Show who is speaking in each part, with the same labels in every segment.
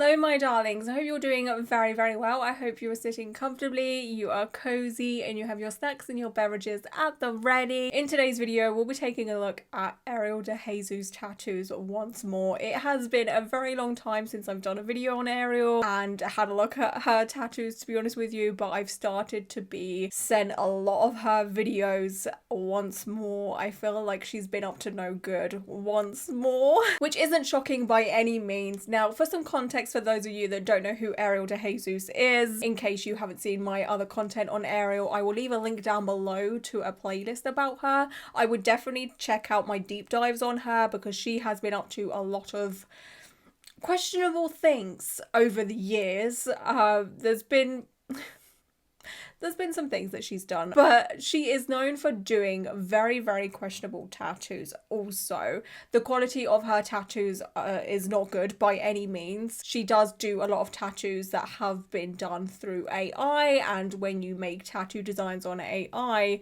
Speaker 1: Hello my darlings, I hope you're doing very, very well. I hope you are sitting comfortably, you are cozy, and you have your snacks and your beverages at the ready. In today's video, we'll be taking a look at Ariel DeJesus tattoos once more. It has been a very long time since I've done a video on Ariel and had a look at her tattoos, to be honest with you, but I've started to be sent a lot of her videos once more. I feel like she's been up to no good once more, which isn't shocking by any means. Now, for some context for those of you that don't know who Ariel DeJesus is, in case you haven't seen my other content on Ariel, I will leave a link down below to a playlist about her. I would definitely check out my deep dives on her because she has been up to a lot of questionable things over the years. There's been some things that she's done, but she is known for doing very, very questionable tattoos also. The quality of her tattoos is not good by any means. She does do a lot of tattoos that have been done through AI, and when you make tattoo designs on AI,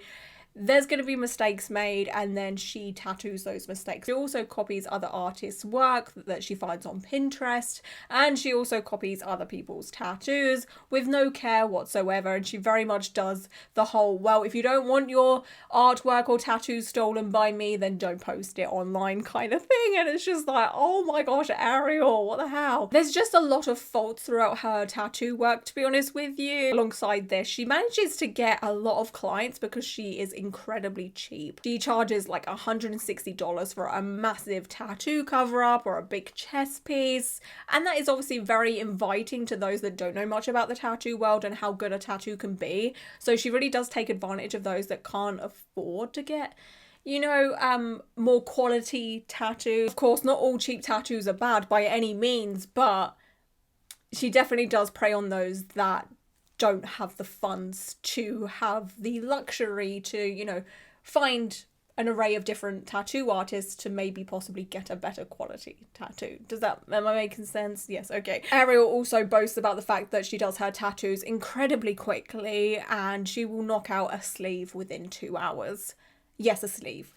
Speaker 1: there's going to be mistakes made, and then she tattoos those mistakes. She also copies other artists' work that she finds on Pinterest, and she also copies other people's tattoos with no care whatsoever, and she very much does the whole, well, if you don't want your artwork or tattoos stolen by me, then don't post it online kind of thing. And it's just like, oh my gosh, Ariel, what the hell? There's just a lot of faults throughout her tattoo work, to be honest with you. Alongside this, she manages to get a lot of clients because she is incredibly cheap. She charges like $160 for a massive tattoo cover up or a big chest piece, and that is obviously very inviting to those that don't know much about the tattoo world and how good a tattoo can be. So she really does take advantage of those that can't afford to get, you know, more quality tattoos. Of course, not all cheap tattoos are bad by any means, but she definitely does prey on those that don't have the funds to have the luxury to, you know, find an array of different tattoo artists to maybe possibly get a better quality tattoo. Am I making sense? Yes, okay. Ariel also boasts about the fact that she does her tattoos incredibly quickly and she will knock out a sleeve within 2 hours. Yes, a sleeve.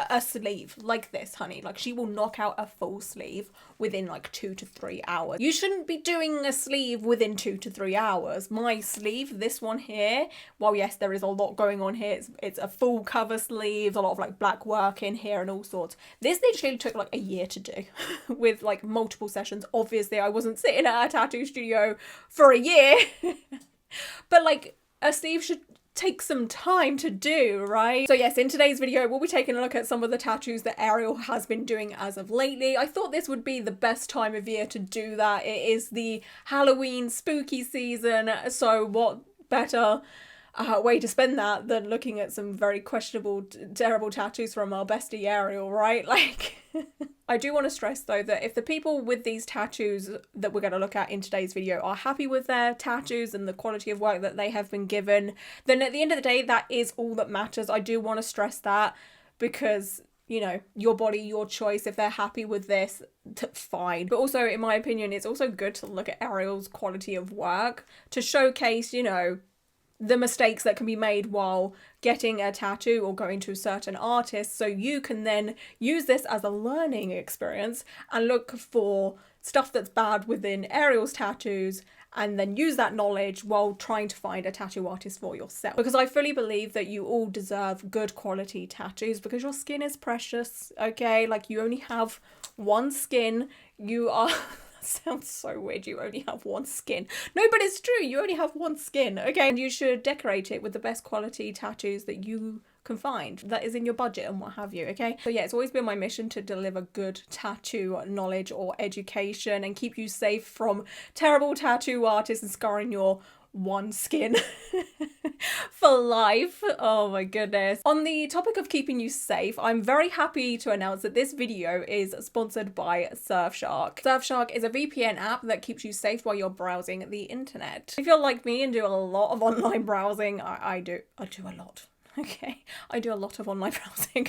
Speaker 1: A sleeve like this, honey. Like, she will knock out a full sleeve within like 2 to 3 hours. You shouldn't be doing a sleeve within 2 to 3 hours. My sleeve, this one here, well, yes, there is a lot going on here. It's a full cover sleeve, a lot of like black work in here and all sorts. This literally took like a year to do with like multiple sessions. Obviously, I wasn't sitting at a tattoo studio for a year, but like a sleeve should take some time to do, right? So yes, in today's video, we'll be taking a look at some of the tattoos that Ariel has been doing as of lately. I thought this would be the best time of year to do that. It is the Halloween spooky season, so what better way to spend that than looking at some very questionable, terrible tattoos from our bestie Ariel, right? Like, I do want to stress though that if the people with these tattoos that we're going to look at in today's video are happy with their tattoos and the quality of work that they have been given, then at the end of the day, that is all that matters. I do want to stress that because, you know, your body, your choice. If they're happy with this, fine. But also, in my opinion, it's also good to look at Ariel's quality of work to showcase, you know, the mistakes that can be made while getting a tattoo or going to certain artists, so you can then use this as a learning experience and look for stuff that's bad within Ariel's tattoos and then use that knowledge while trying to find a tattoo artist for yourself. Because I fully believe that you all deserve good quality tattoos because your skin is precious, okay? Like, you only have one skin. You are... sounds so weird, you only have one skin. No, but it's true, you only have one skin, okay? And you should decorate it with the best quality tattoos that you can find that is in your budget and what have you, okay? So yeah, it's always been my mission to deliver good tattoo knowledge or education and keep you safe from terrible tattoo artists and scarring your one skin for life. Oh my goodness. On the topic of keeping you safe, I'm very happy to announce that this video is sponsored by Surfshark. Surfshark is a VPN app that keeps you safe while you're browsing the internet. If you're like me and do a lot of online browsing, I do a lot. Okay, I do a lot of online browsing.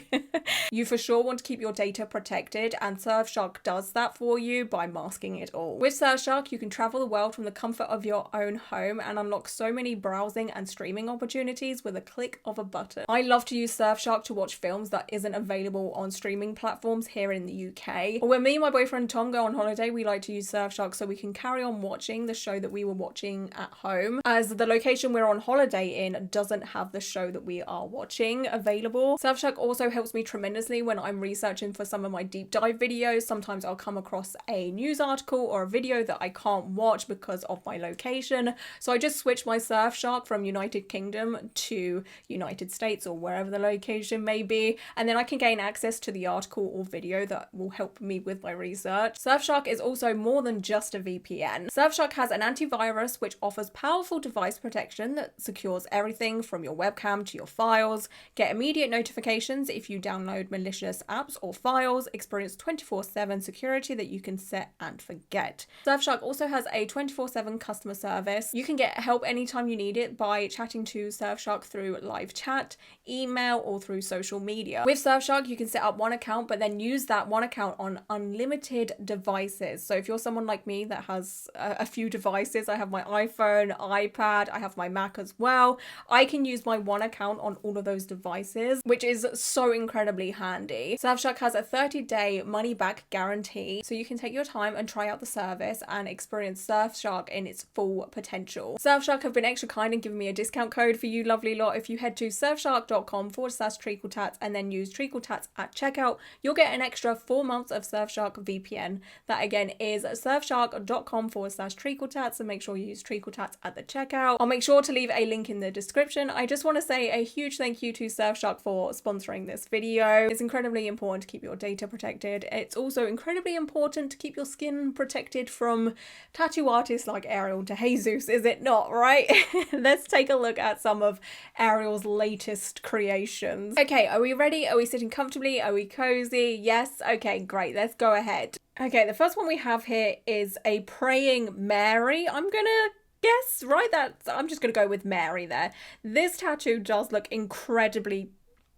Speaker 1: You for sure want to keep your data protected, and Surfshark does that for you by masking it all. With Surfshark, you can travel the world from the comfort of your own home and unlock so many browsing and streaming opportunities with a click of a button. I love to use Surfshark to watch films that isn't available on streaming platforms here in the UK. When me and my boyfriend Tom go on holiday, we like to use Surfshark so we can carry on watching the show that we were watching at home, as the location we're on holiday in doesn't have the show that we are watching available. Surfshark also helps me tremendously when I'm researching for some of my deep dive videos. Sometimes I'll come across a news article or a video that I can't watch because of my location, so I just switch my Surfshark from United Kingdom to United States or wherever the location may be, and then I can gain access to the article or video that will help me with my research. Surfshark is also more than just a VPN. Surfshark has an antivirus which offers powerful device protection that secures everything from your webcam to your files, get immediate notifications if you download malicious apps or files, experience 24/7 security that you can set and forget. Surfshark also has a 24/7 customer service. You can get help anytime you need it by chatting to Surfshark through live chat, email, or through social media. With Surfshark, you can set up one account but then use that one account on unlimited devices. So if you're someone like me that has a few devices, I have my iPhone, iPad, I have my Mac as well, I can use my one account on all of those devices, which is so incredibly handy. Surfshark has a 30-day money-back guarantee, so you can take your time and try out the service and experience Surfshark in its full potential. Surfshark have been extra kind and given me a discount code for you lovely lot. If you head to surfshark.com/treacletatts and then use treacletatts at checkout, you'll get an extra 4 months of Surfshark VPN. That again is surfshark.com/treacletatts, and make sure you use treacletatts at the checkout. I'll make sure to leave a link in the description. I just want to say a huge thank you to Surfshark for sponsoring this video. It's incredibly important to keep your data protected. It's also incredibly important to keep your skin protected from tattoo artists like Ariel DeJesus, is it not, right? Let's take a look at some of Ariel's latest creations. Okay, are we ready? Are we sitting comfortably? Are we cozy? Yes? Okay, great. Let's go ahead. Okay, the first one we have here is a praying Mary. I'm gonna guess, right? I'm just gonna go with Mary there. This tattoo does look incredibly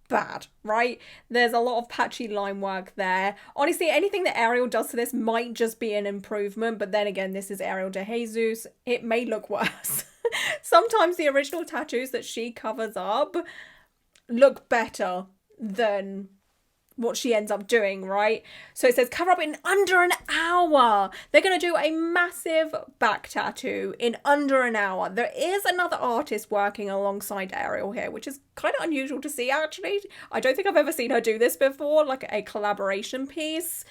Speaker 1: bad, right? There's a lot of patchy line work there. Honestly, anything that Ariel does to this might just be an improvement, but then again, this is Ariel DeJesus. It may look worse. Sometimes the original tattoos that she covers up look better than what she ends up doing, right? So it says cover up in under an hour. They're going to do a massive back tattoo in under an hour. There is another artist working alongside Ariel here, which is kind of unusual to see, actually. I don't think I've ever seen her do this before, like a collaboration piece.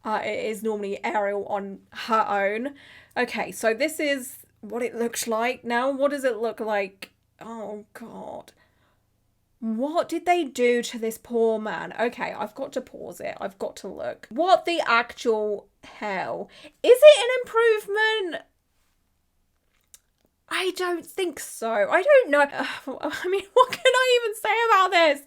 Speaker 1: It is normally Ariel on her own. Okay, so this is what it looks like. Now, what does it look like? Oh, God. What did they do to this poor man? Okay, I've got to pause it. I've got to look. What the actual hell? Is it an improvement? I don't think so. I don't know. I mean, what can I even say about this?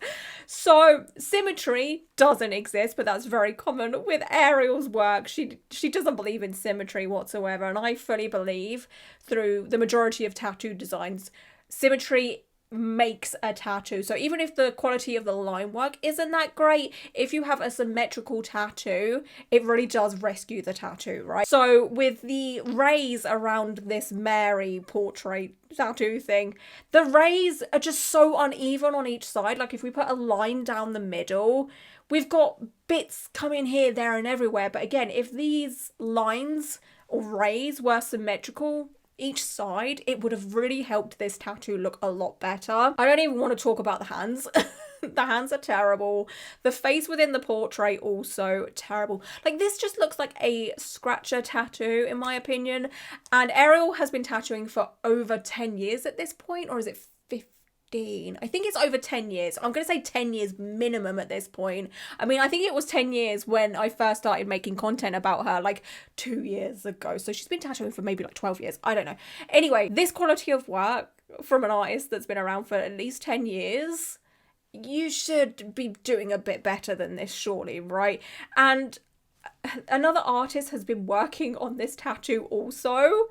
Speaker 1: So, symmetry doesn't exist, but that's very common with Ariel's work. She doesn't believe in symmetry whatsoever, and I fully believe through the majority of tattoo designs, symmetry makes a tattoo. So even if the quality of the line work isn't that great, if you have a symmetrical tattoo, it really does rescue the tattoo, right? So with the rays around this Mary portrait tattoo thing, the rays are just so uneven on each side. Like if we put a line down the middle, we've got bits coming here, there, and everywhere. But again, if these lines or rays were symmetrical each side, it would have really helped this tattoo look a lot better. I don't even want to talk about the hands. The hands are terrible. The face within the portrait also terrible. Like this just looks like a scratcher tattoo in my opinion. And Ariel has been tattooing for over 10 years at this point, or is it 15? I think it's over 10 years. I'm going to say 10 years minimum at this point. I mean, I think it was 10 years when I first started making content about her, like 2 years ago. So she's been tattooing for maybe like 12 years. I don't know. Anyway, this quality of work from an artist that's been around for at least 10 years, you should be doing a bit better than this, surely, right? And another artist has been working on this tattoo also.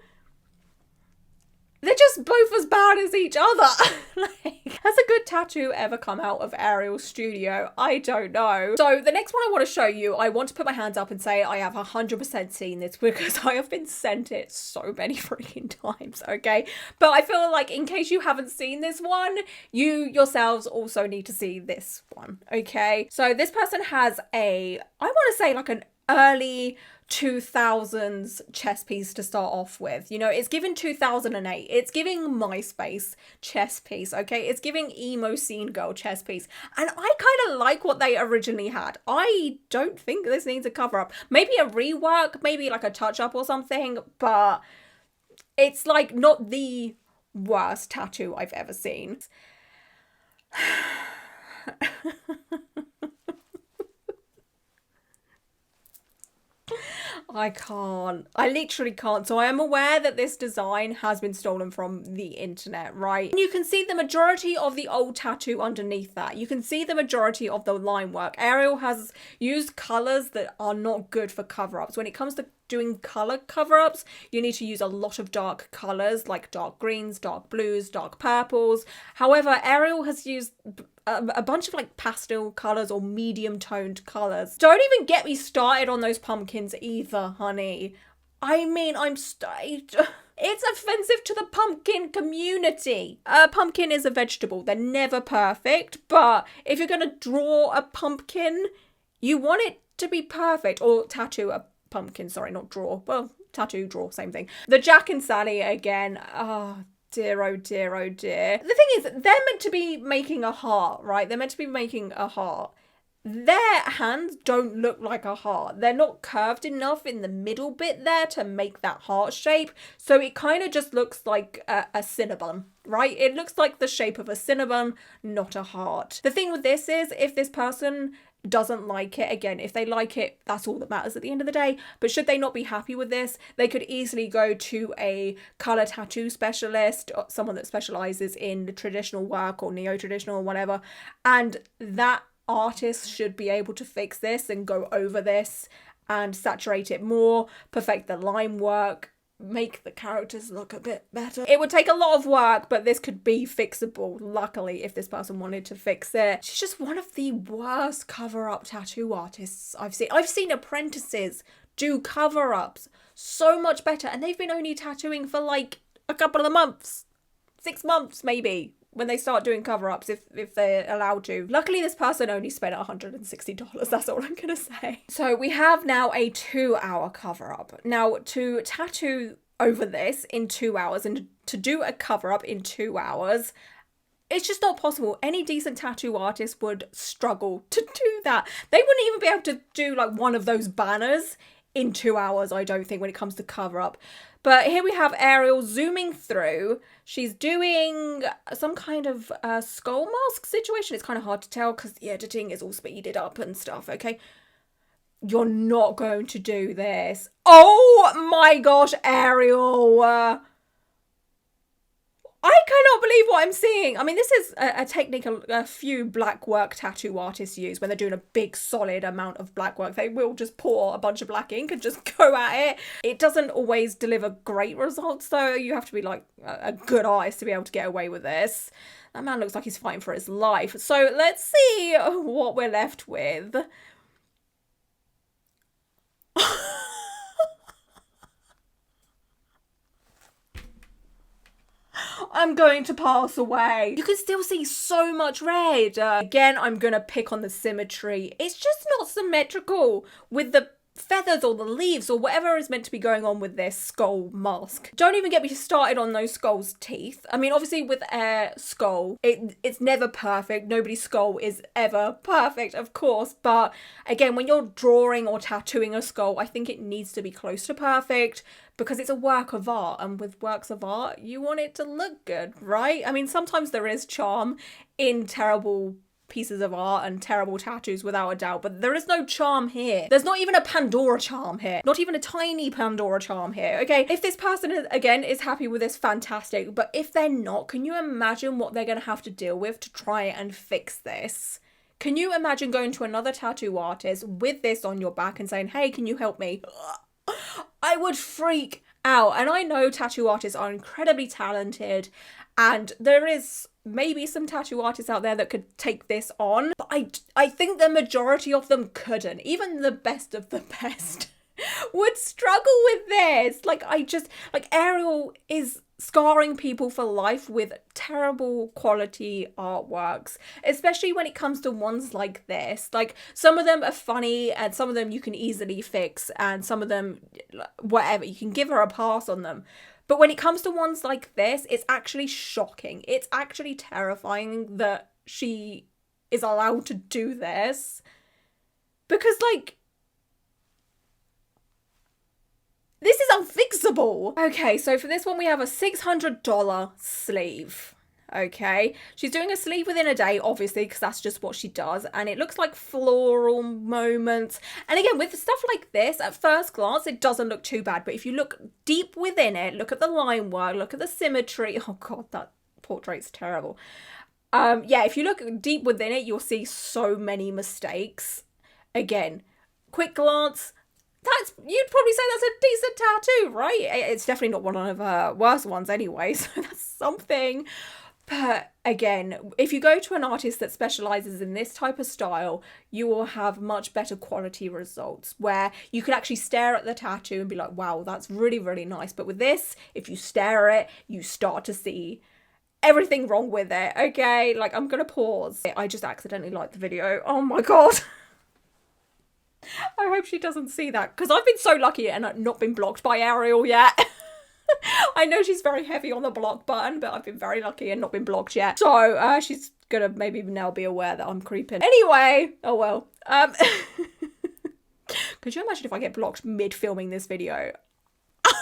Speaker 1: They're just both as bad as each other. Like, has a good tattoo ever come out of Ariel's studio? I don't know. So the next one I want to show you, I want to put my hands up and say I have 100% seen this because I have been sent it so many freaking times, okay? But I feel like in case you haven't seen this one, you yourselves also need to see this one, okay? So this person has I want to say like an early 2000s chess piece to start off with. You know, it's giving 2008. It's giving MySpace chess piece, okay? It's giving emo scene girl chess piece. And I kind of like what they originally had. I don't think this needs a cover up. Maybe a rework, maybe like a touch up or something, but it's like not the worst tattoo I've ever seen. I can't. I literally can't. So I am aware that this design has been stolen from the internet, right? And you can see the majority of the old tattoo underneath that. You can see the majority of the line work. Ariel has used colours that are not good for cover-ups. When it comes to doing colour cover-ups, you need to use a lot of dark colours like dark greens, dark blues, dark purples. However, Ariel has used a bunch of like pastel colours or medium toned colours. Don't even get me started on those pumpkins either, honey. I mean, it's offensive to the pumpkin community. A pumpkin is a vegetable. They're never perfect, but if you're going to draw a pumpkin, you want it to be perfect. Or tattoo a pumpkin, sorry, not draw. Well, tattoo, draw, same thing. The Jack and Sally again, dear, oh dear, oh dear. The thing is, they're meant to be making a heart, right? They're meant to be making a heart. Their hands don't look like a heart. They're not curved enough in the middle bit there to make that heart shape. So it kind of just looks like a Cinnabon, right? It looks like the shape of a Cinnabon, not a heart. The thing with this is, if this person doesn't like it, again, if they like it, that's all that matters at the end of the day. But should they not be happy with this, they could easily go to a color tattoo specialist, or someone that specializes in traditional work or neo-traditional or whatever, and that artist should be able to fix this and go over this and saturate it more, perfect the line work, make the characters look a bit better. It would take a lot of work, but this could be fixable, luckily, if this person wanted to fix it. She's just one of the worst cover-up tattoo artists I've seen. I've seen apprentices do cover-ups so much better, and they've been only tattooing for like a couple of months, 6 months maybe, when they start doing cover-ups, if they're allowed to. Luckily, this person only spent $160. That's all I'm going to say. So we have now a 2-hour cover-up. Now, to tattoo over this in 2 hours and to do a cover-up in 2 hours, it's just not possible. Any decent tattoo artist would struggle to do that. They wouldn't even be able to do like one of those banners in 2 hours, I don't think, when it comes to cover-up. But here we have Ariel zooming through. She's doing some kind of skull mask situation. It's kind of hard to tell because the editing is all speeded up and stuff, okay? You're not going to do this. Oh my gosh, Ariel. I cannot believe what I'm seeing. I mean, this is a technique a few black work tattoo artists use when they're doing a big solid amount of black work. They will just pour a bunch of black ink and just go at it. It doesn't always deliver great results though. You have to be like a good artist to be able to get away with this. That man looks like he's fighting for his life. So let's see what we're left with. I'm going to pass away. You can still see so much red. Again, I'm going to pick on the symmetry. It's just not symmetrical with the feathers or the leaves or whatever is meant to be going on with this skull mask. Don't even get me started on those skull's teeth. I mean, obviously with a skull, it's never perfect. Nobody's skull is ever perfect, of course. But again, when you're drawing or tattooing a skull, I think it needs to be close to perfect because it's a work of art. And with works of art, you want it to look good, right? I mean, sometimes there is charm in terrible pieces of art and terrible tattoos without a doubt, but there is no charm here. There's not even a Pandora charm here. Not even a tiny Pandora charm here, okay? If this person, again, is happy with this, fantastic, but if they're not, can you imagine what they're going to have to deal with to try and fix this? Can you imagine going to another tattoo artist with this on your back and saying, hey, can you help me? I would freak out. And I know tattoo artists are incredibly talented, and there is maybe some tattoo artists out there that could take this on, but I think the majority of them couldn't. Even the best of the best would struggle with this. Like Ariel is scarring people for life with terrible quality artworks, especially when it comes to ones like this. Like, some of them are funny and some of them you can easily fix, and some of them, whatever, you can give her a pass on them. But when it comes to ones like this, it's actually shocking. It's actually terrifying that she is allowed to do this. Because, like, this is unfixable. Okay, so for this one, we have a $600 sleeve. Okay, she's doing a sleeve within a day, obviously, because that's just what she does. And it looks like floral moments. And again, with stuff like this, at first glance, it doesn't look too bad. But if you look deep within it, look at the line work, look at the symmetry. Oh God, that portrait's terrible. Yeah, if you look deep within it, you'll see so many mistakes. Again, quick glance, you'd probably say that's a decent tattoo, right? It's definitely not one of her worst ones anyway, so that's something. But again, if you go to an artist that specializes in this type of style, you will have much better quality results, where you can actually stare at the tattoo and be like, wow, that's really, really nice. But with this, if you stare at it, you start to see everything wrong with it. Okay, like, I'm gonna pause. I just accidentally liked the video. Oh my God. I hope she doesn't see that, because I've been so lucky and I've not been blocked by Ariel yet. I know she's very heavy on the block button, but I've been very lucky and not been blocked yet. So she's gonna maybe now be aware that I'm creeping. Anyway, oh well. Could you imagine if I get blocked mid-filming this video?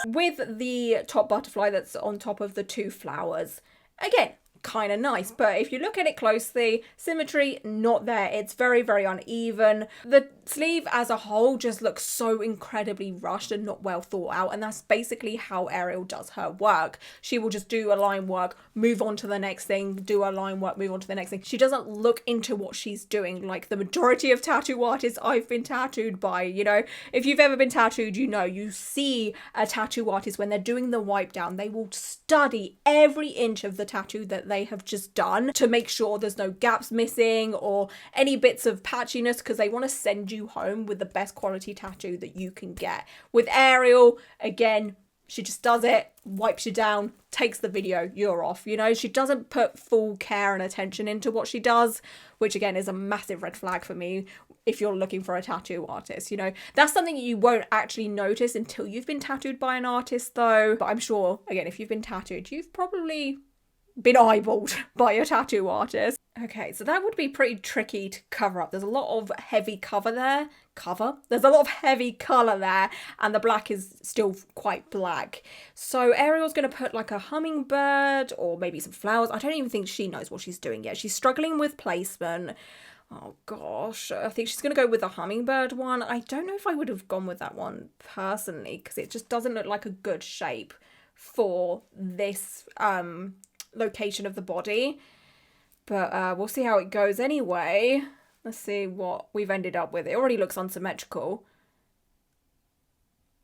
Speaker 1: With the top butterfly that's on top of the two flowers. Again, kind of nice, but if you look at it closely, symmetry not there. It's very, very uneven. The sleeve as a whole just looks so incredibly rushed and not well thought out, and that's basically how Ariel does her work. She will just do a line work, move on to the next thing, do a line work, move on to the next thing. She doesn't look into what she's doing like the majority of tattoo artists I've been tattooed by. You know, if you've ever been tattooed, you know, you see a tattoo artist when they're doing the wipe down, they will study every inch of the tattoo that they have just done to make sure there's no gaps missing or any bits of patchiness, because they want to send you home with the best quality tattoo that you can get. With Ariel, again, she just does it, wipes you down, takes the video, you're off. You know, she doesn't put full care and attention into what she does, which again is a massive red flag for me if you're looking for a tattoo artist. You know, that's something you won't actually notice until you've been tattooed by an artist though. But I'm sure, again, if you've been tattooed, you've probably been eyeballed by a tattoo artist. Okay, so that would be pretty tricky to cover up. There's a lot of heavy There's a lot of heavy colour there, and the black is still quite black. So Ariel's going to put like a hummingbird or maybe some flowers. I don't even think she knows what she's doing yet. She's struggling with placement. Oh gosh, I think she's going to go with the hummingbird one. I don't know if I would have gone with that one personally, because it just doesn't look like a good shape for this location of the body. But we'll see how it goes anyway. Let's see what we've ended up with. It already looks unsymmetrical.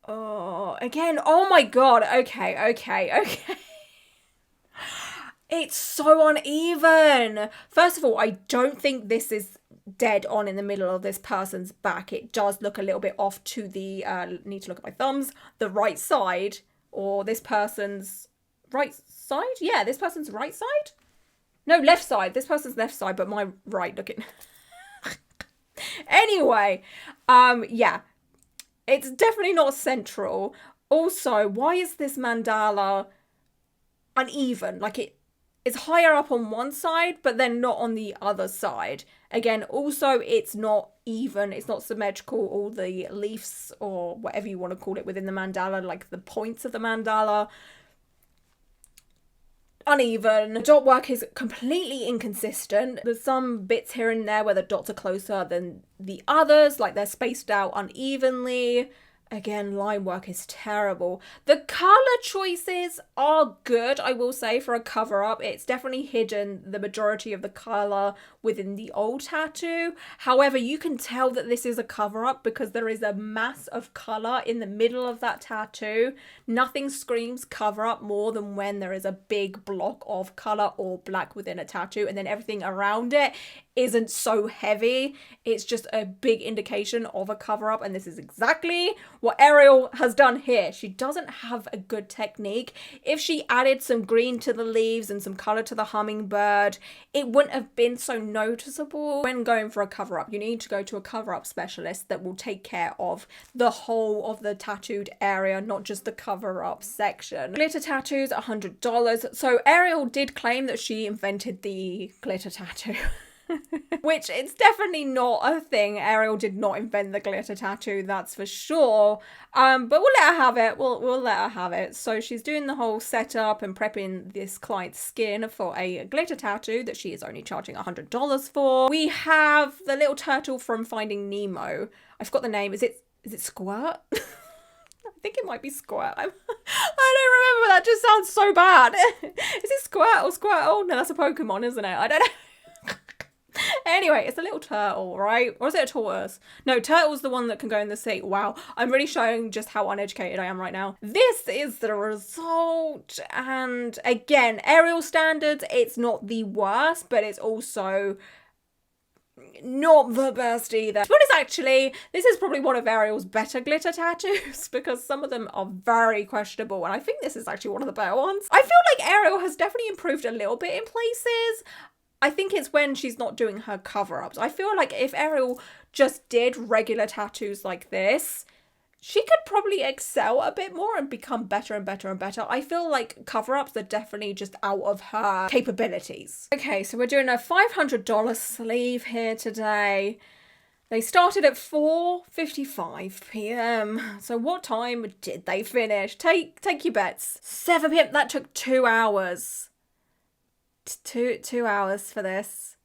Speaker 1: Oh, again, oh my God. Okay. It's so uneven. First of all, I don't think this is dead on in the middle of this person's back. It does look a little bit off to the, need to look at my thumbs, the right side, or this person's right side? Yeah, this person's right side? No, left side. This person's left side, but my right looking. Anyway, yeah, it's definitely not central. Also, why is this mandala uneven? Like, it's higher up on one side, but then not on the other side. Again, also, it's not even, it's not symmetrical. All the leaves, or whatever you want to call it within the mandala, like the points of the mandala, uneven. The dot work is completely inconsistent. There's some bits here and there where the dots are closer than the others, like they're spaced out unevenly. Again, line work is terrible. The colour choices are good, I will say, for a cover-up. It's definitely hidden the majority of the colour within the old tattoo. However, you can tell that this is a cover-up because there is a mass of colour in the middle of that tattoo. Nothing screams cover-up more than when there is a big block of colour or black within a tattoo, and then everything around it isn't so heavy. It's just a big indication of a cover-up, and this is exactly what Ariel has done here. She doesn't have a good technique. If she added some green to the leaves and some colour to the hummingbird, it wouldn't have been so noticeable. When going for a cover-up, you need to go to a cover-up specialist that will take care of the whole of the tattooed area, not just the cover-up section. Glitter tattoos, $100. So Ariel did claim that she invented the glitter tattoo. Which it's definitely not a thing. Ariel did not invent the glitter tattoo, that's for sure. But we'll let her have it. We'll let her have it. So she's doing the whole setup and prepping this client's skin for a glitter tattoo that she is only charging $100 for. We have the little turtle from Finding Nemo. I forgot the name. Is it Squirt? I think it might be Squirt. I don't remember. That just sounds so bad. Is it Squirt or Squirt? Oh no, that's a Pokemon, isn't it? I don't know. Anyway, it's a little turtle, right? Or is it a tortoise? No, turtle's the one that can go in the sea. Wow, I'm really showing just how uneducated I am right now. This is the result. And again, Ariel standards, it's not the worst, but it's also not the best either. To be honest, actually, this is probably one of Ariel's better glitter tattoos because some of them are very questionable, and I think this is actually one of the better ones. I feel like Ariel has definitely improved a little bit in places. I think it's when she's not doing her cover-ups. I feel like if Ariel just did regular tattoos like this, she could probably excel a bit more and become better and better and better. I feel like cover-ups are definitely just out of her capabilities. Okay, so we're doing a $500 sleeve here today. They started at 4:55 p.m. So what time did they finish? Take your bets. 7 p.m. That took 2 hours. Two hours for this.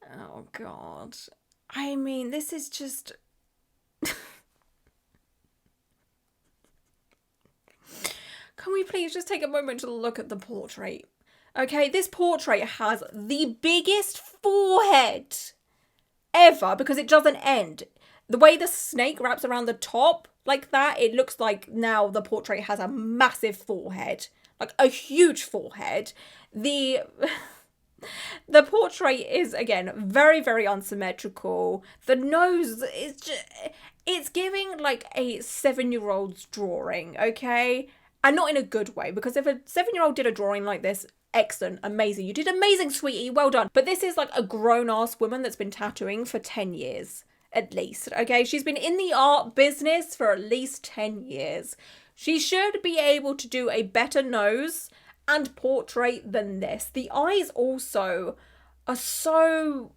Speaker 1: Oh god. I mean, this is just Can we please just take a moment to look at the portrait? Okay, this portrait has the biggest forehead ever because it doesn't end. The way the snake wraps around the top like that, it looks like now the portrait has a massive forehead. Like a huge forehead. The portrait is, again, very, very unsymmetrical. The nose is just, it's giving like a 7-year-old's drawing, okay? And not in a good way, because if a 7-year-old did a drawing like this, excellent, amazing. You did amazing, sweetie, well done. But this is like a grown-ass woman that's been tattooing for 10 years, at least, okay? She's been in the art business for at least 10 years. She should be able to do a better nose and portrait than this. The eyes also are so,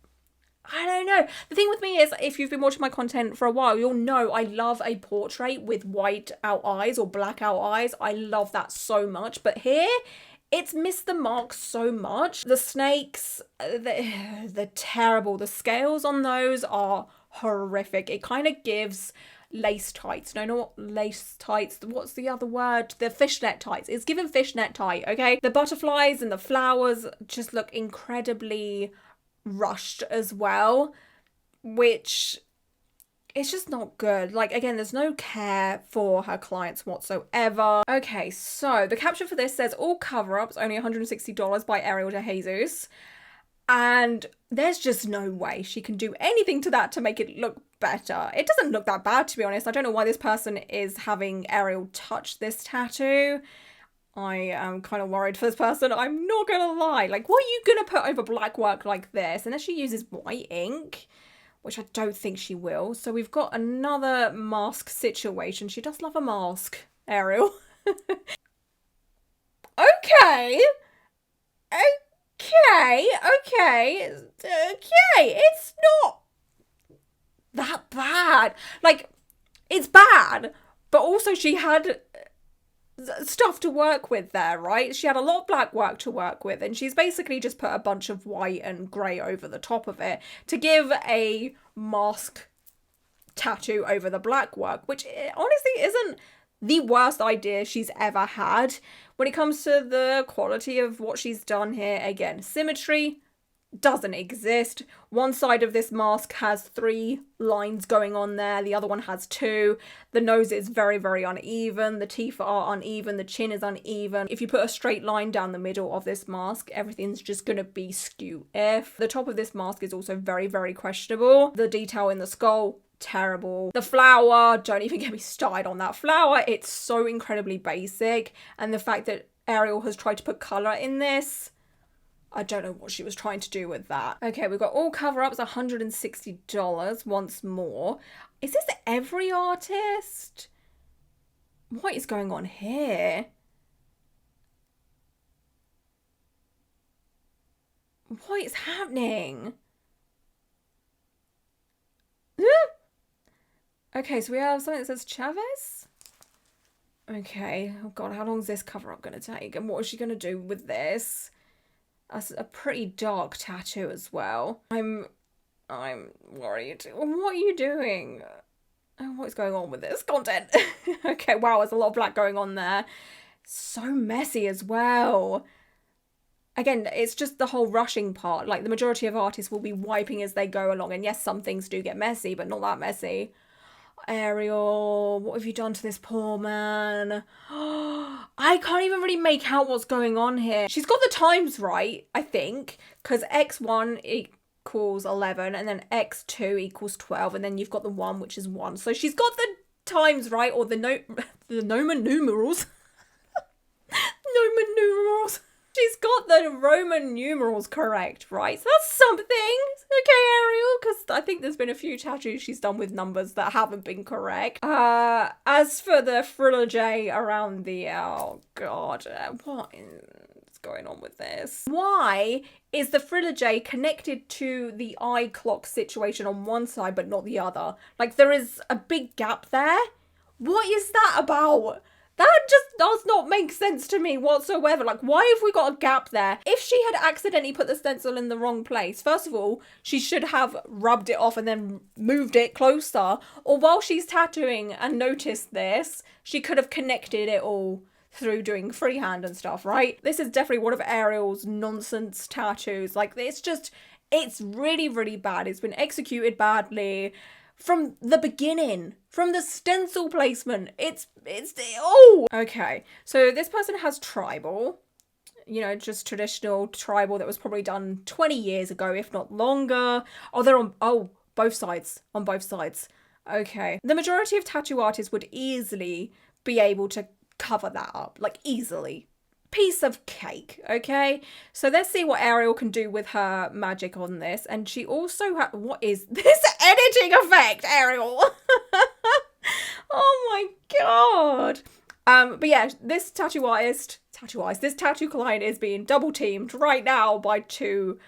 Speaker 1: I don't know. The thing with me is, if you've been watching my content for a while, you'll know I love a portrait with white out eyes or black out eyes. I love that so much. But here, it's missed the mark so much. The snakes, they're terrible. The scales on those are horrific. It kind of gives lace tights. No, not lace tights. What's the other word? The fishnet tights. It's given fishnet tight, okay? The butterflies and the flowers just look incredibly rushed as well, which it's just not good. Like, again, there's no care for her clients whatsoever. Okay, so the caption for this says, all cover-ups, only $160 by Ariel DeJesus. And there's just no way she can do anything to that to make it look better. It doesn't look that bad, to be honest. I don't know why this person is having Ariel touch this tattoo. I am kind of worried for this person. I'm not gonna lie. Like, what are you gonna put over black work like this? Unless she uses white ink, which I don't think she will. So we've got another mask situation. She does love a mask, Ariel. Okay. Okay, it's not that bad. Like, it's bad, but also she had stuff to work with there, right? She had a lot of black work to work with, and she's basically just put a bunch of white and grey over the top of it to give a mask tattoo over the black work, which honestly isn't the worst idea she's ever had. When it comes to the quality of what she's done here, again, symmetry doesn't exist. One side of this mask has 3 lines going on there, the other one has 2. The nose is very, very uneven, the teeth are uneven, the chin is uneven. If you put a straight line down the middle of this mask, everything's just gonna be skew-if. The top of this mask is also very, very questionable. The detail in the skull, terrible. The flower, don't even get me started on that flower. It's so incredibly basic. And the fact that Ariel has tried to put colour in this, I don't know what she was trying to do with that. Okay, we've got all cover-ups, $160 once more. Is this every artist? What is going on here? What is happening? Okay, so we have something that says Chavez. Okay, oh god, how long is this cover-up going to take? And what is she going to do with this? That's a pretty dark tattoo as well. I'm worried. What are you doing? What is going on with this content? Okay, wow, there's a lot of black going on there. So messy as well. Again, it's just the whole rushing part. Like, the majority of artists will be wiping as they go along. And yes, some things do get messy, but not that messy. Ariel, what have you done to this poor man? I can't even really make out what's going on here. She's got the times right, I think, because x1 equals 11 and then x2 equals 12 and then you've got the 1, which is 1. So she's got the times right, or the Roman numerals. Roman numerals. She's got the Roman numerals correct, right? So that's something. Okay, Ariel, because I think there's been a few tattoos she's done with numbers that haven't been correct. As for the frillage around the... Oh, God. What is going on with this? Why is the frillage connected to the eye clock situation on one side but not the other? Like, there is a big gap there. What is that about? That just does not make sense to me whatsoever. Like, why have we got a gap there? If she had accidentally put the stencil in the wrong place, first of all, she should have rubbed it off and then moved it closer. Or while she's tattooing and noticed this, she could have connected it all through doing freehand and stuff, right? This is definitely one of Ariel's nonsense tattoos. Like, it's really, really bad. It's been executed badly. From the beginning, from the stencil placement, oh! Okay, so this person has tribal, you know, just traditional tribal that was probably done 20 years ago, if not longer. Oh, they're on, both sides, on both sides. Okay. The majority of tattoo artists would easily be able to cover that up, like easily. Piece of cake, okay? So let's see what Ariel can do with her magic on this. And she also what is this editing effect, Ariel? Oh my god. But yeah, this tattoo client is being double teamed right now by 2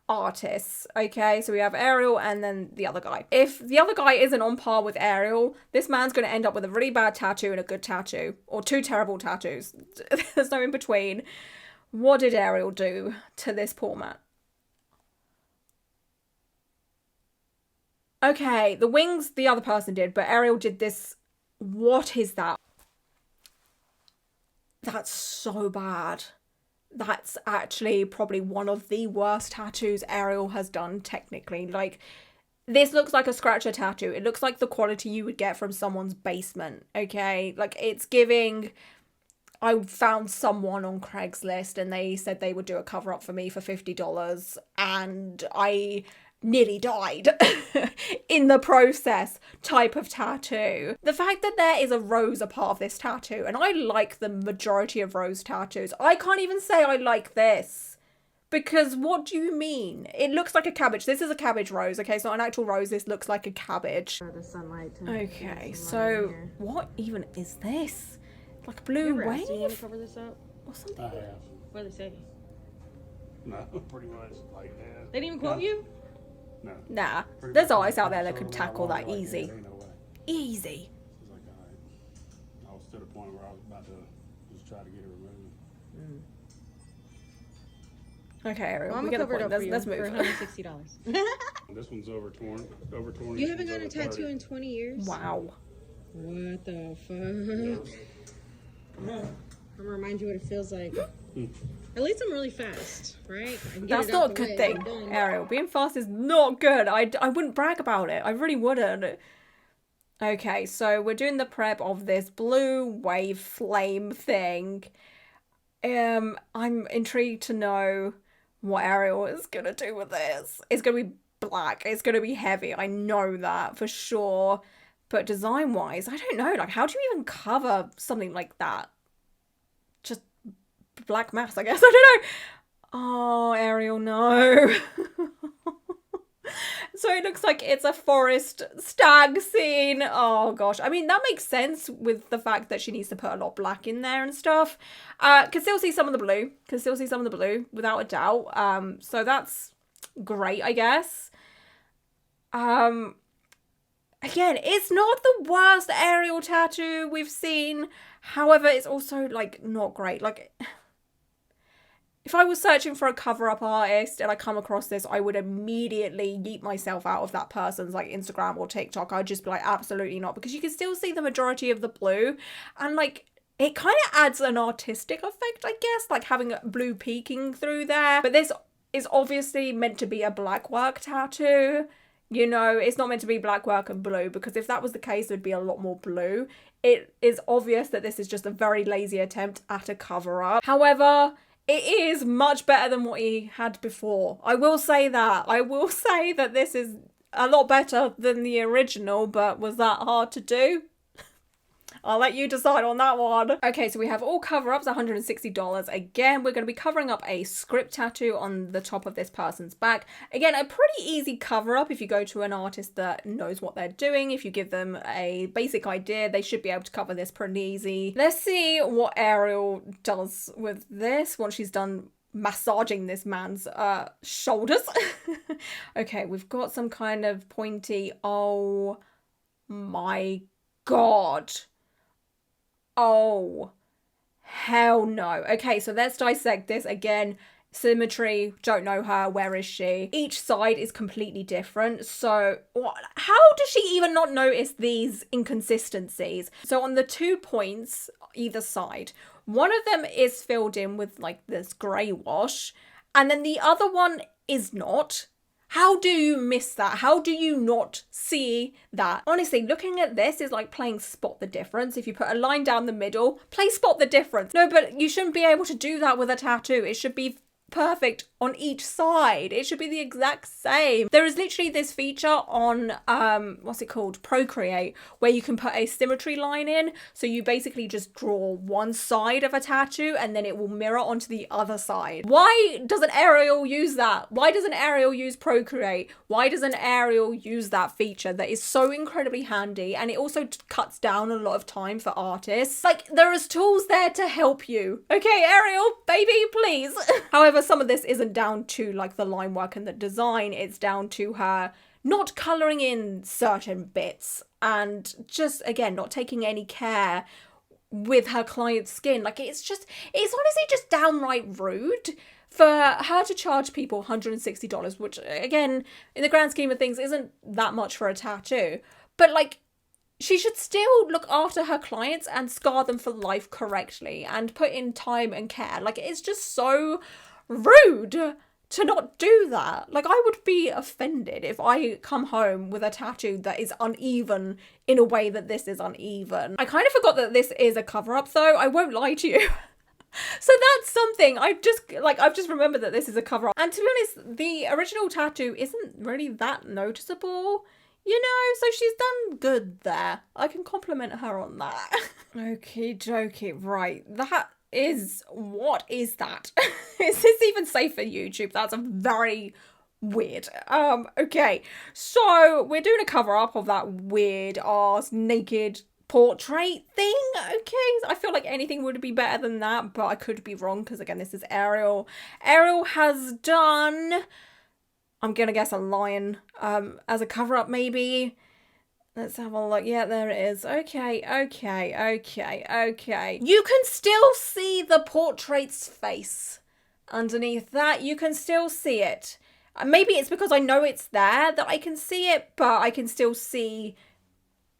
Speaker 1: artists. Okay, so we have Ariel and then the other guy. If the other guy isn't on par with Ariel, this man's going to end up with a really bad tattoo and a good tattoo, or 2 terrible tattoos. There's no in between. What did Ariel do to this poor man? Okay, the wings the other person did, but Ariel did this. What is that? That's so bad. That's actually probably one of the worst tattoos Ariel has done, technically. Like, this looks like a scratcher tattoo. It looks like the quality you would get from someone's basement, okay? Like, it's giving... I found someone on Craigslist and they said they would do a cover-up for me for $50 and I nearly died in the process type of tattoo. The fact that there is a rose a part of this tattoo, and I like the majority of rose tattoos. I can't even say I like this, because what do you mean? It looks like a cabbage. This is a cabbage rose, okay? It's not an actual rose. This looks like a cabbage.
Speaker 2: The sunlight.
Speaker 1: Okay, so what even is this? Like a blue wave?
Speaker 2: Do you want to cover this up?
Speaker 1: Or something?
Speaker 3: I have.
Speaker 2: What did they say?
Speaker 3: No, pretty much like that.
Speaker 2: They didn't even quote you?
Speaker 3: No.
Speaker 1: Nah,
Speaker 3: Pretty
Speaker 1: there's
Speaker 3: much
Speaker 1: artists out there that
Speaker 3: so
Speaker 1: could
Speaker 3: long
Speaker 1: tackle that
Speaker 3: like
Speaker 1: easy.
Speaker 3: Ain't no way.
Speaker 1: Easy.
Speaker 3: It's like, all right. I was to the point where I was about to just try to get it removed.
Speaker 1: Okay, Ariel,
Speaker 2: Well, I'm
Speaker 1: we
Speaker 2: gonna
Speaker 1: get the
Speaker 2: cover it
Speaker 1: point.
Speaker 2: up for you
Speaker 1: Let's
Speaker 2: for
Speaker 1: move.
Speaker 2: $160.
Speaker 3: This one's over torn.
Speaker 2: You haven't got a tattoo in 20 years?
Speaker 1: Wow.
Speaker 2: What the fuck? I'm gonna remind you what it feels like. At least I'm really fast, right? I can get
Speaker 1: That's
Speaker 2: it
Speaker 1: not
Speaker 2: out
Speaker 1: a
Speaker 2: the
Speaker 1: good
Speaker 2: way,
Speaker 1: thing,
Speaker 2: I'm done.
Speaker 1: Ariel. Being fast is not good. I wouldn't brag about it. I really wouldn't. Okay, so we're doing the prep of this blue wave flame thing. I'm intrigued to know what Ariel is gonna do with this. It's gonna be black. It's gonna be heavy. I know that for sure. But design-wise, I don't know. Like, how do you even cover something like that? Just black mass, I guess. I don't know. Oh, Ariel, no. So it looks like it's a forest stag scene. Oh gosh. I mean, that makes sense with the fact that she needs to put a lot of black in there and stuff. Can still see some of the blue. Can still see some of the blue, without a doubt. So that's great, I guess. Again, it's not the worst Ariel tattoo we've seen. However, it's also, like, not great. Like, if I was searching for a cover-up artist and I come across this, I would immediately yeet myself out of that person's, like, Instagram or TikTok. I'd just be like, absolutely not. Because you can still see the majority of the blue. And, like, it kind of adds an artistic effect, I guess. Like, having blue peeking through there. But this is obviously meant to be a black work tattoo. You know, it's not meant to be black work and blue. Because if that was the case, there'd be a lot more blue. It is obvious that this is just a very lazy attempt at a cover-up. However, it is much better than what he had before. I will say that. I will say that this is a lot better than the original, but was that hard to do? I'll let you decide on that one. Okay, so we have all cover-ups, $160. Again, we're going to be covering up a script tattoo on the top of this person's back. Again, a pretty easy cover-up if you go to an artist that knows what they're doing. If you give them a basic idea, they should be able to cover this pretty easy. Let's see what Ariel does with this once she's done massaging this man's shoulders. Okay, we've got some kind of pointy... Oh my god. Oh, hell no. Okay, so let's dissect this again. Symmetry, don't know her, where is she? Each side is completely different. So how does she even not notice these inconsistencies? So on the 2 points either side, one of them is filled in with like this grey wash, and then the other one is not. How do you miss that? How do you not see that? Honestly, looking at this is like playing spot the difference. If you put a line down the middle, play spot the difference. No, but you shouldn't be able to do that with a tattoo. It should be perfect on each side. It should be the exact same. There is literally this feature on what's it called, Procreate, where you can put a symmetry line in. So you basically just draw one side of a tattoo and then it will mirror onto the other side. Why doesn't Ariel use that? Why doesn't Ariel use Procreate? Why doesn't Ariel use that feature that is so incredibly handy, and it also cuts down a lot of time for artists? Like, there is tools there to help you. Okay, Ariel, baby, please. However, some of this isn't down to like the line work and the design. It's down to her not colouring in certain bits and just, again, not taking any care with her client's skin. Like, it's honestly just downright rude for her to charge people $160, which, again, in the grand scheme of things, isn't that much for a tattoo. But, like, she should still look after her clients and scar them for life correctly and put in time and care. Like, it's just so rude to not do that. Like, I would be offended if I come home with a tattoo that is uneven in a way that this is uneven. I kind of forgot that this is a cover-up though, I won't lie to you. So that's something. I've just remembered that this is a cover-up. And to be honest, the original tattoo isn't really that noticeable, you know, so she's done good there. I can compliment her on that. Okie dokie, right. What is that? Is this even safe for YouTube? That's a very weird. Okay, so we're doing a cover up of that weird ass naked portrait thing. Okay, I feel like anything would be better than that, but I could be wrong because, again, this is Ariel. Ariel has done, I'm gonna guess, a lion as a cover up maybe. Let's have a look. Yeah, there it is. Okay. You can still see the portrait's face underneath that. You can still see it. Maybe it's because I know it's there that I can see it, but I can still see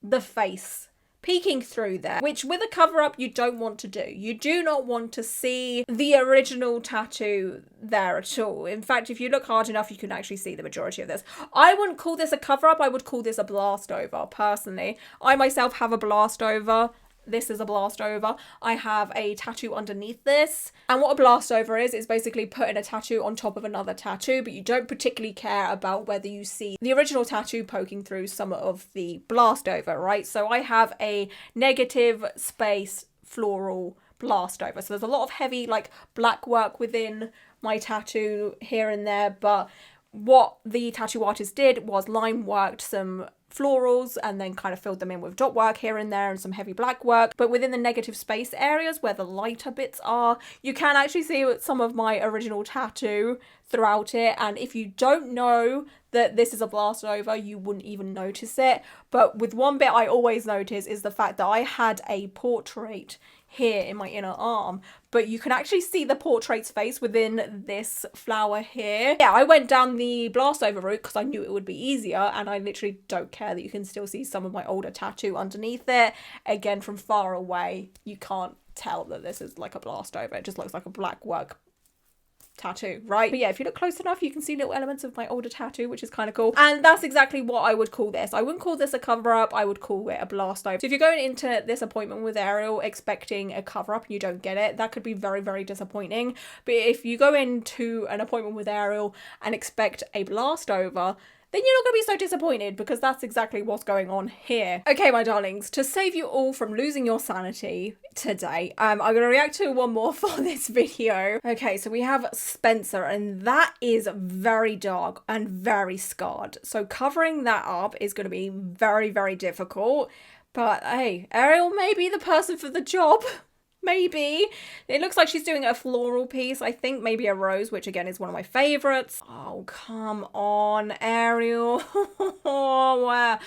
Speaker 1: the face peeking through there, which with a cover-up you don't want to do. You do not want to see the original tattoo there at all. In fact, if you look hard enough, you can actually see the majority of this. I wouldn't call this a cover-up, I would call this a blast over, personally. I myself have a blast over. This is a blast over. I have a tattoo underneath this. And what a blast over is basically putting a tattoo on top of another tattoo, but you don't particularly care about whether you see the original tattoo poking through some of the blast over, right? So I have a negative space floral blast over. So there's a lot of heavy like black work within my tattoo here and there, but what the tattoo artist did was line worked some florals and then kind of filled them in with dot work here and there and some heavy black work. But within the negative space areas where the lighter bits are, you can actually see some of my original tattoo throughout it. And if you don't know that this is a blast over, you wouldn't even notice it. But with one bit I always notice is the fact that I had a portrait here in my inner arm, but you can actually see the portrait's face within this flower here. Yeah, I went down the blast over route because I knew it would be easier, and I literally don't care that you can still see some of my older tattoo underneath it. Again, from far away, you can't tell that this is like a blast over. It just looks like a black work tattoo, right? But yeah, if you look close enough, you can see little elements of my older tattoo, which is kind of cool. And that's exactly what I would call this. I wouldn't call this a cover-up, I would call it a blast over. So if you're going into this appointment with Ariel expecting a cover-up and you don't get it, that could be very, very disappointing. But if you go into an appointment with Ariel and expect a blast over, then you're not going to be so disappointed, because that's exactly what's going on here. Okay, my darlings, to save you all from losing your sanity today, I'm going to react to one more for this video. Okay, so we have Spencer, and that is very dark and very scarred. So covering that up is going to be very, very difficult. But hey, Ariel may be the person for the job. Maybe. It looks like she's doing a floral piece. I think maybe a rose, which again is one of my favorites. Oh, come on, Ariel. Wow.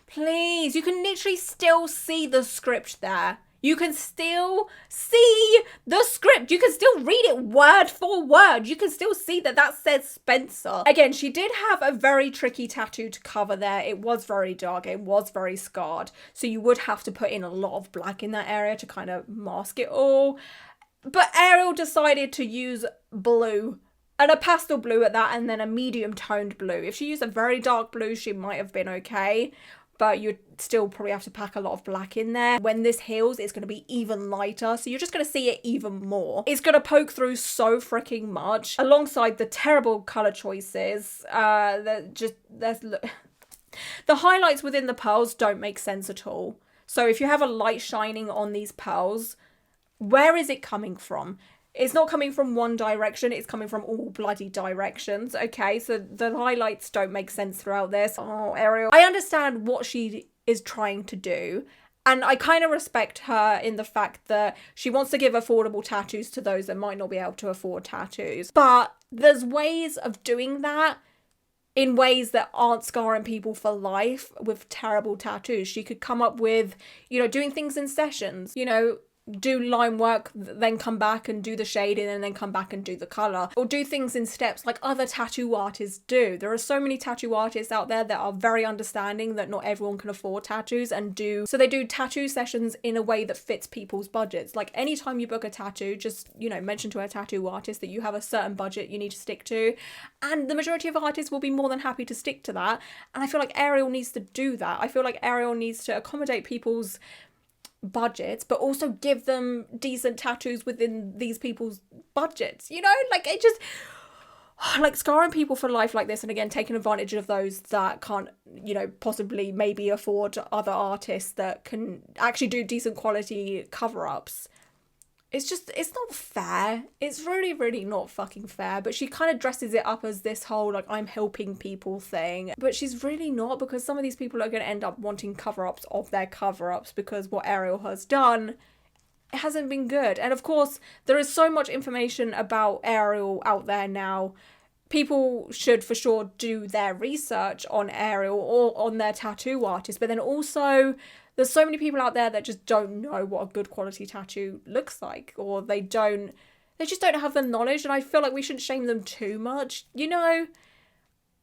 Speaker 1: Please, you can literally still see the script there. You can still see the script. You can still read it word for word. You can still see that that says Spencer. Again, she did have a very tricky tattoo to cover there. It was very dark. It was very scarred. So you would have to put in a lot of black in that area to kind of mask it all. But Ariel decided to use blue. And a pastel blue at that, and then a medium toned blue. If she used a very dark blue, she might have been okay. But you'd still probably have to pack a lot of black in there. When this heals, it's going to be even lighter, so you're just going to see it even more. It's going to poke through so freaking much, alongside the terrible colour choices. The highlights within the pearls don't make sense at all. So if you have a light shining on these pearls, where is it coming from? It's not coming from one direction, it's coming from all bloody directions, okay? So the highlights don't make sense throughout this. Oh, Ariel. I understand what she is trying to do, and I kind of respect her in the fact that she wants to give affordable tattoos to those that might not be able to afford tattoos. But there's ways of doing that in ways that aren't scarring people for life with terrible tattoos. She could come up with, you know, doing things in sessions, you know, do line work, then come back and do the shading, and then come back and do the colour. Or do things in steps like other tattoo artists do. There are so many tattoo artists out there that are very understanding that not everyone can afford tattoos, and so they do tattoo sessions in a way that fits people's budgets. Like anytime you book a tattoo, just, you know, mention to a tattoo artist that you have a certain budget you need to stick to, and the majority of artists will be more than happy to stick to that. And I feel like Ariel needs to do that. I feel like Ariel needs to accommodate people's budgets, but also give them decent tattoos within these people's budgets, you know? Like, it just, like, scarring people for life like this, and again taking advantage of those that can't, you know, possibly maybe afford other artists that can actually do decent quality cover-ups. It's just, it's not fair. It's really, really not fucking fair. But she kind of dresses it up as this whole, like, I'm helping people thing. But she's really not, because some of these people are going to end up wanting cover-ups of their cover-ups, because what Ariel has done, it hasn't been good. And of course, there is so much information about Ariel out there now. People should for sure do their research on Ariel or on their tattoo artist. But then also, there's so many people out there that just don't know what a good quality tattoo looks like, or they just don't have the knowledge, and I feel like we shouldn't shame them too much, you know?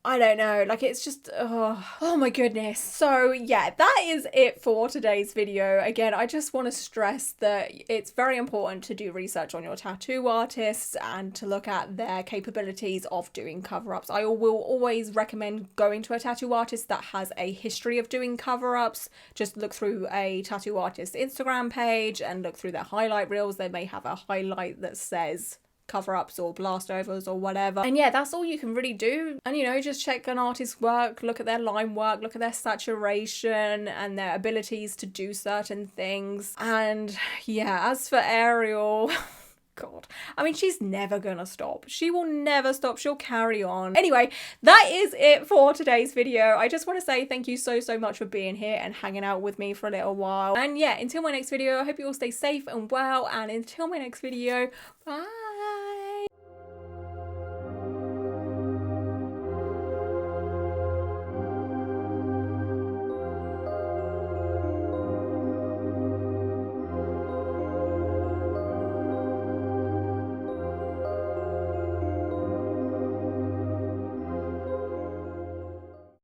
Speaker 1: I don't know, like it's just, oh my goodness. So yeah, that is it for today's video. Again, I just want to stress that it's very important to do research on your tattoo artists and to look at their capabilities of doing cover-ups. I will always recommend going to a tattoo artist that has a history of doing cover-ups. Just look through a tattoo artist Instagram page and look through their highlight reels. They may have a highlight that says cover-ups or blast overs or whatever, and yeah, that's all you can really do. And you know, just check an artist's work, look at their line work, look at their saturation and their abilities to do certain things. And yeah, as for Ariel, God, I mean, she's never gonna stop. She will never stop. She'll carry on. Anyway, that is it for today's video. I just want to say thank you so much for being here and hanging out with me for a little while. And yeah, until my next video, I hope you all stay safe and well. And until my next video, bye.